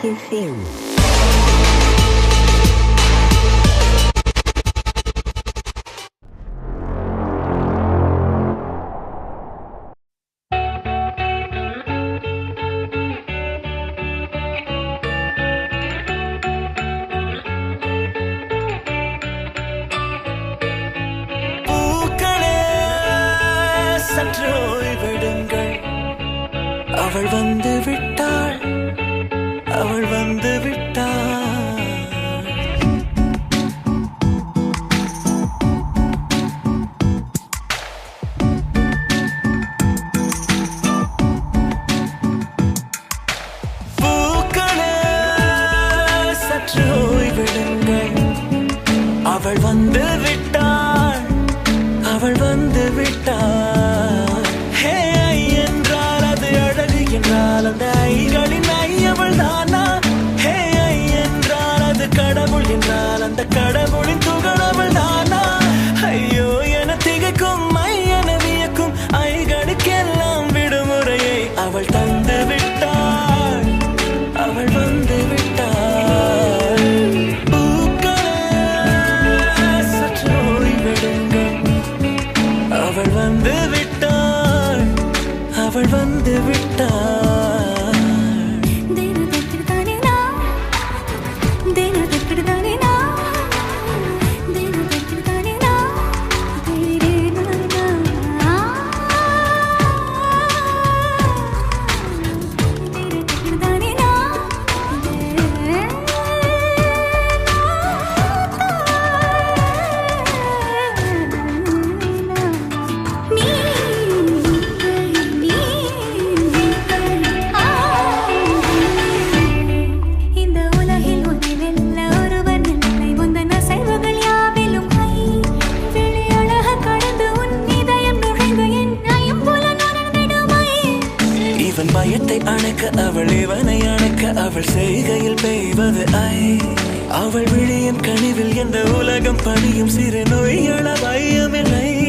you feel? சற்று ஓய்வெடுங்கள் அவள் வந்து விட்டாள் அவள் வந்து விட்டாள் பூக்களே சற்று ஓய்வெடுங்கள் அவள் வந்து விட்டாள் அவள் வந்து விட்டாள் அந்த ஐகளின் ஐயவள் தானா ஹே ஐ என்றால் அது கடவுள் என்றால் அந்த கடவுளின் துகளவள் தானா ஐயோ என திகைக்கும் என வியக்கும் ஐகளுக்கெல்லாம் விடுமுறையை அவள் தந்து விட்டாள் அவள் வந்து விட்டாள் பூக்களே சற்று ஓய்வெடுங்கள் அவள் வந்து விட்டாள் அவள் வந்து விட்டாள் பயத்தை அணைக்க அவள் இவனை அணைக்க அவள் செய்கையில் பெய்வது ஐ அவள் விழியின் கனிவில் எந்த உலகம் பணியும் சிறு நோய்கள பயமில்லை